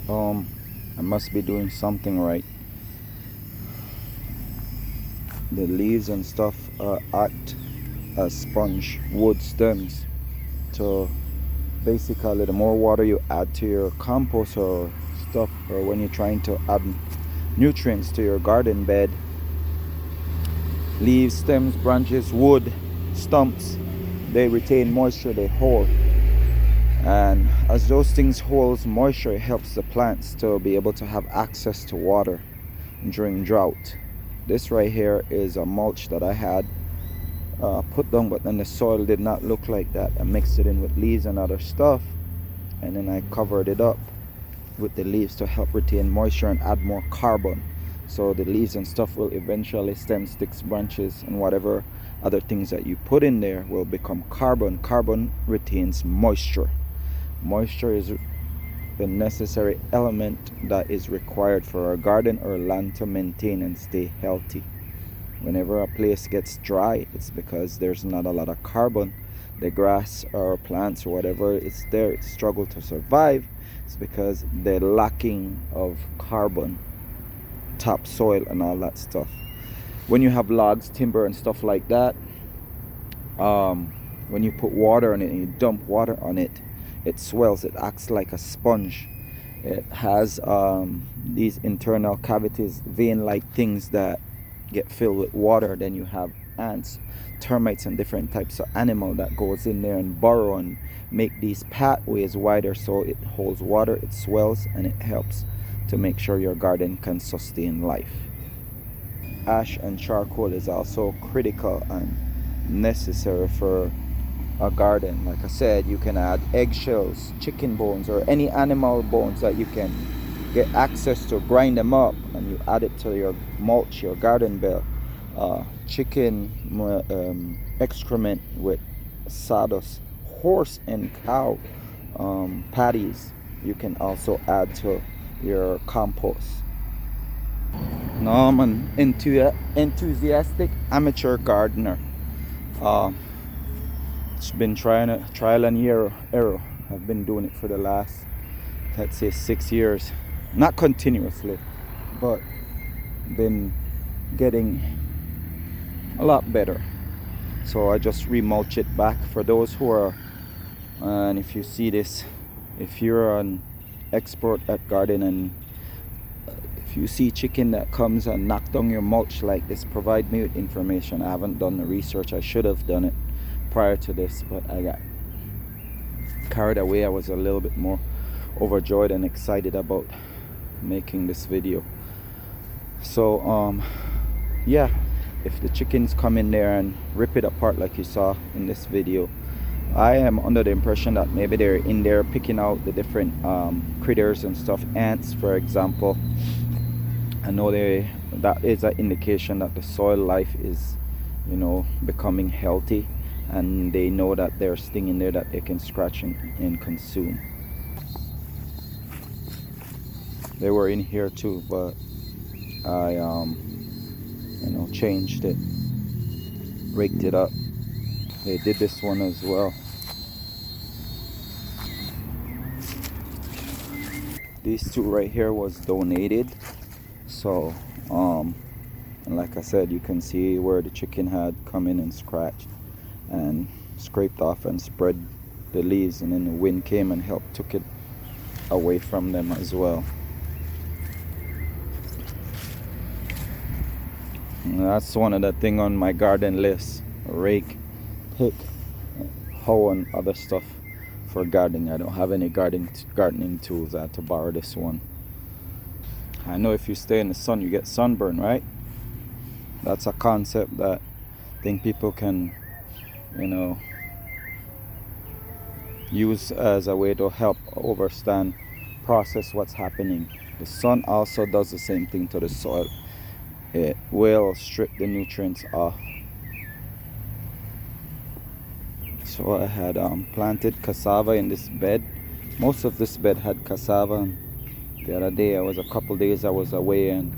I must be doing something right. The leaves and stuff act as sponge wood stems. So basically, the more water you add to your compost or stuff, or when you're trying to add nutrients to your garden bed, leaves, stems, branches, wood, stumps, they retain moisture, they hold. And as those things hold moisture, it helps the plants to be able to have access to water during drought. This right here is a mulch that I had put down, but then the soil did not look like that. I mixed it in with leaves and other stuff, and then I covered it up with the leaves to help retain moisture and add more carbon. So the leaves and stuff will eventually, stems, sticks, branches, and whatever other things that you put in there will become carbon. Carbon retains moisture. Moisture is the necessary element that is required for our garden or land to maintain and stay healthy. Whenever a place gets dry, it's because there's not a lot of carbon. The grass or plants or whatever is there, it struggles to survive. It's because they're lacking of carbon, topsoil and all that stuff. When you have logs, timber and stuff like that, when you put water on it and you dump water on it, it swells. It acts like a sponge. It has these internal cavities, vein-like things that get filled with water. Then you have ants, termites and different types of animal that goes in there and burrow and make these pathways wider, so it holds water, it swells, and it helps to make sure your garden can sustain life. Ash and charcoal is also critical and necessary for a garden. Like I said, you can add eggshells, chicken bones, or any animal bones that you can get access to, grind them up, and you add it to your mulch, your garden bed. Chicken excrement with sawdust, horse and cow patties you can also add to your compost. Now I'm an enthusiastic amateur gardener. It's been trial and error. I've been doing it for the last, let's say, 6 years. Not continuously, but been getting a lot better. So I just remulch it back. For those who are, and if you see this, if you're an expert at garden and if you see chicken that comes and knock down your mulch like this, provide me with information. I haven't done the research. I should have done it prior to this, but I got carried away. I was a little bit more overjoyed and excited about making this video. So yeah, if the chickens come in there and rip it apart like you saw in this video, I am under the impression that maybe they're in there picking out the different critters and stuff. Ants, for example. I know that is an indication that the soil life is, becoming healthy, and they know that there's thing in there that they can scratch and consume. They were in here too, but I changed it, raked it up. They did this one as well. These two right here was donated. So and like I said, you can see where the chicken had come in and scratched and scraped off and spread the leaves, and then the wind came and took it away from them as well. And that's one of the things on my garden list: rake, pick, hoe and other stuff for gardening. I don't have any gardening tools. I had to borrow this one. I know if you stay in the sun, you get sunburn, right? That's a concept that I think people can, use as a way to help process what's happening. The sun also does the same thing to the soil. It will strip the nutrients off. So I had planted cassava in this bed. Most of this bed had cassava. The other day, a couple days I was away, and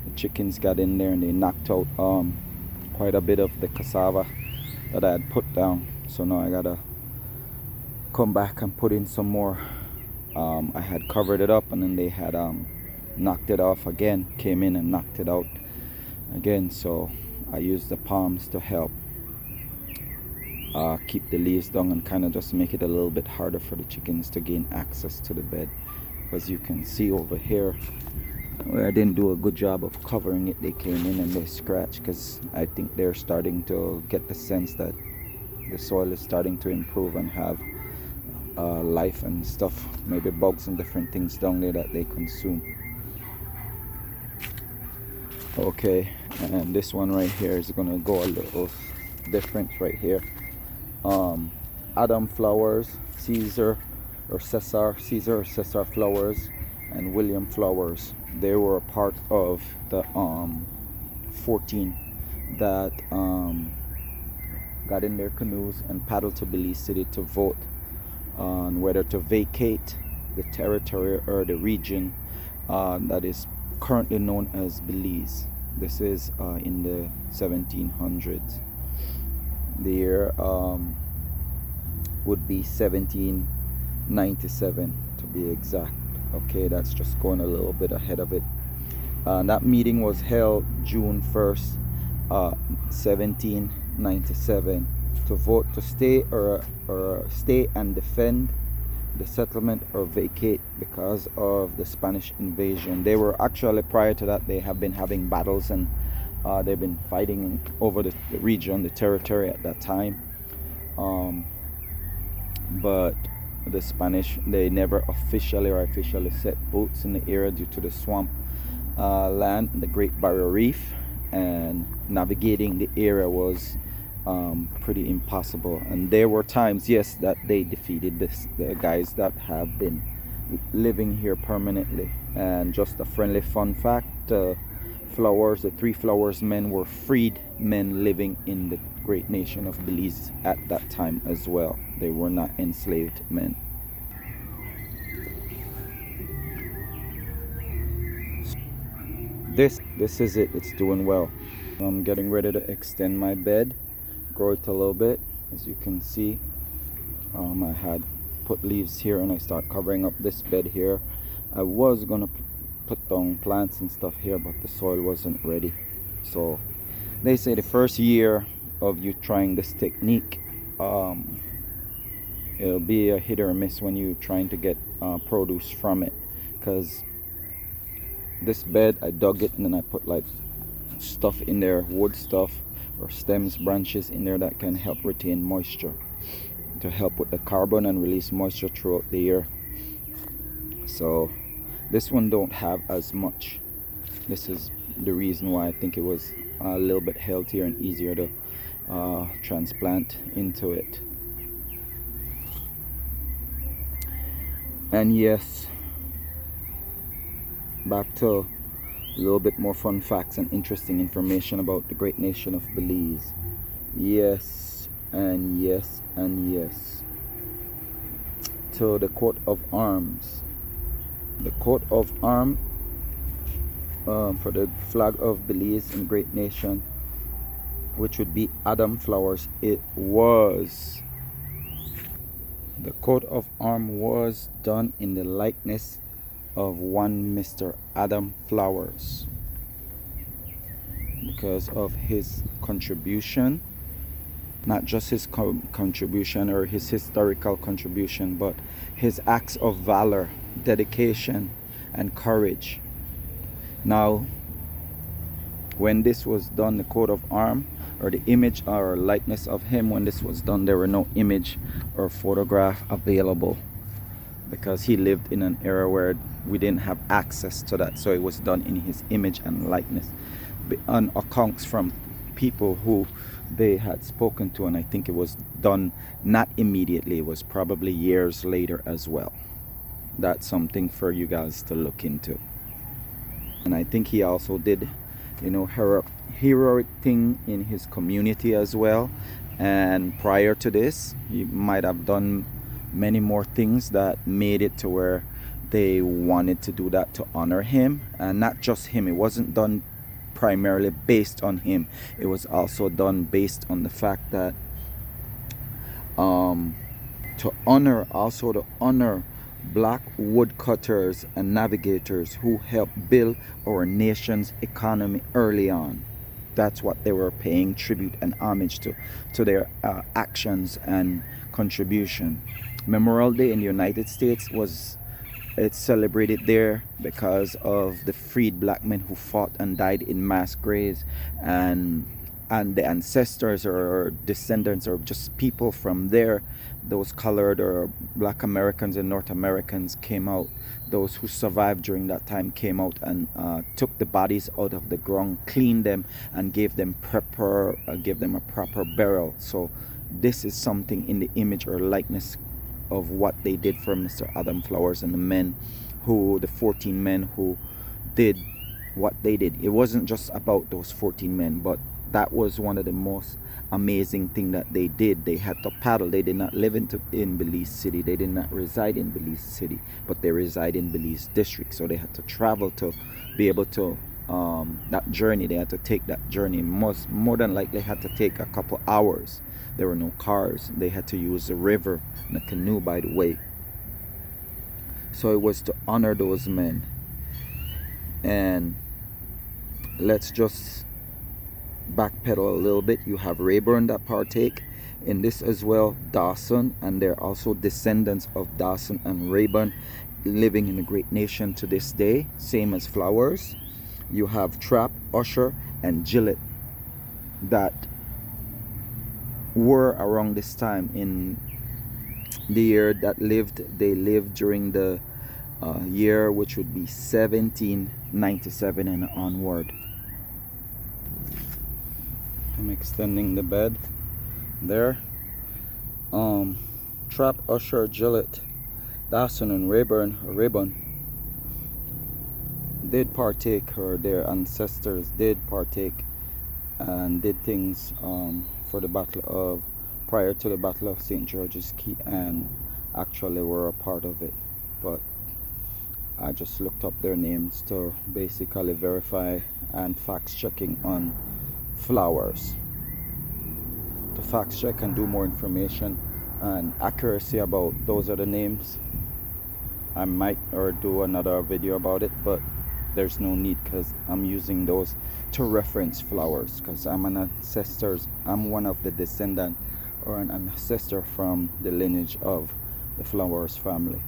the chickens got in there and they knocked out quite a bit of the cassava that I had put down. So now I gotta come back and put in some more I had covered it up, and then they had knocked it off again, came in and knocked it out again. So I used the palms to help keep the leaves down and kind of just make it a little bit harder for the chickens to gain access to the bed. As you can see over here, where I didn't do a good job of covering it, they came in and they scratched, because I think they're starting to get the sense that the soil is starting to improve and have life and stuff, maybe bugs and different things down there that they consume. Okay, and this one right here is gonna go a little different right here. Adam flowers, Caesar or Caesar flowers, and William flowers. They were a part of the 14 that got in their canoes and paddled to Belize City to vote on whether to vacate the territory or the region that is currently known as Belize. This is in the 1700s. The year would be 1797 to be exact. Okay, that's just going a little bit ahead of it. That meeting was held June 1st, 1797, to vote to stay or stay and defend the settlement or vacate because of the Spanish invasion. They were actually, prior to that, they have been having battles, and they've been fighting over the region, the territory at that time. But the Spanish, they never officially set boots in the area due to the swamp land, the Great Barrier Reef, and navigating the area was pretty impossible. And there were times, yes, that they defeated the guys that have been living here permanently. And just a friendly fun fact, the three Flowers men were freed men living in the great nation of Belize at that time as well. They were not enslaved men. This is it. It's doing well. I'm getting ready to extend my bed, grow it a little bit. As you can see, I had put leaves here, and I start covering up this bed here. I was gonna put down plants and stuff here, but the soil wasn't ready. So they say the first year of you trying this technique, it'll be a hit or miss when you're trying to get produce from it, because this bed, I dug it and then I put like stuff in there, wood stuff or stems, branches in there that can help retain moisture, to help with the carbon and release moisture throughout the year. So this one don't have as much. This is the reason why I think it was a little bit healthier and easier to transplant into it. And yes, back to a little bit more fun facts and interesting information about the great nation of Belize. Yes, and yes, and yes. To the coat of arms. The coat of arms for the flag of Belize and great nation, which would be Adam flowers, the coat of arms was done in the likeness of one Mr. Adam Flowers, because of his contribution, not just his contribution or his historical contribution, but his acts of valor, dedication, and courage. Now, when this was done, the coat of arms, or the image or likeness of him, when this was done, there were no image or photograph available, because he lived in an era where we didn't have access to that. So it was done in his image and likeness, on accounts from people who they had spoken to, and I think it was done not immediately. It was probably years later as well. That's something for you guys to look into. And I think he also did, heroic thing in his community as well. And prior to this, he might have done many more things that made it to where they wanted to do that to honor him. And not just him, it wasn't done primarily based on him. It was also done based on the fact that to honor black woodcutters and navigators who helped build our nation's economy early on. That's what they were paying tribute and homage to their actions and contribution. Memorial Day in the United States it's celebrated there because of the freed black men who fought and died in mass graves, and the ancestors or descendants or just people from there, those colored or black Americans and North Americans came out. Those who survived during that time came out and took the bodies out of the ground, cleaned them, and gave them a proper burial. So this is something in the image or likeness of what they did for Mr. Adam Flowers and the 14 men who did what they did. It wasn't just about those 14 men, but that was one of the most amazing thing that they did. They had to paddle. They did not live in Belize City. They did not reside in Belize City, but they reside in Belize District. So they had to travel to be able to that journey. They had to take that journey. More than likely had to take a couple hours. There were no cars. They had to use the river and a canoe, by the way. So it was to honor those men. And let's just backpedal a little bit. You have Rayburn that partake in this as well, Dawson, and they're also descendants of Dawson and Rayburn living in a great nation to this day, same as Flowers. You have Trap, Usher, and Gillett that were around this time in the year that they lived during the year which would be 1797 and onward. I'm extending the bed there. Trap, Usher, Gillett, Dawson, and Rayburn did partake, or their ancestors did partake and did things for the prior to the Battle of St. George's Key, and actually were a part of it. But I just looked up their names to basically verify and fact checking on Flowers. To fact check and do more information and accuracy about those other names, I might do another video about it, but there's no need because I'm using those to reference Flowers, because I'm one of the descendant or an ancestor from the lineage of the Flowers family.